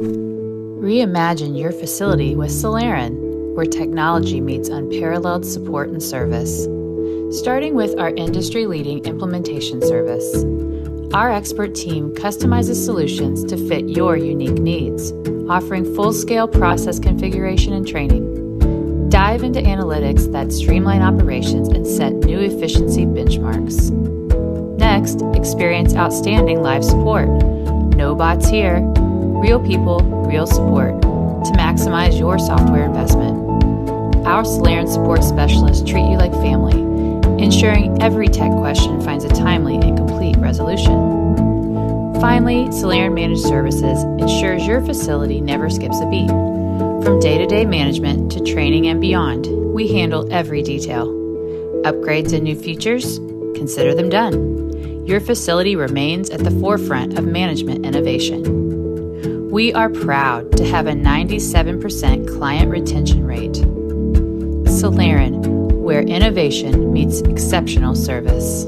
Reimagine your facility with Soleran, where technology meets unparalleled support and service. Starting with our industry-leading implementation service. Our expert team customizes solutions to fit your unique needs, offering full-scale process configuration and training. Dive into analytics that streamline operations and set new efficiency benchmarks. Next, experience outstanding live support. No bots here. Real people, real support to maximize your software investment. Our Soleran support specialists treat you like family, ensuring every tech question finds a timely and complete resolution. Finally, Soleran Managed Services ensures your facility never skips a beat. From day-to-day management to training and beyond, we handle every detail. Upgrades and new features? Consider them done. Your facility remains at the forefront of management innovation. We are proud to have a 97% client retention rate. Soleran, where innovation meets exceptional service.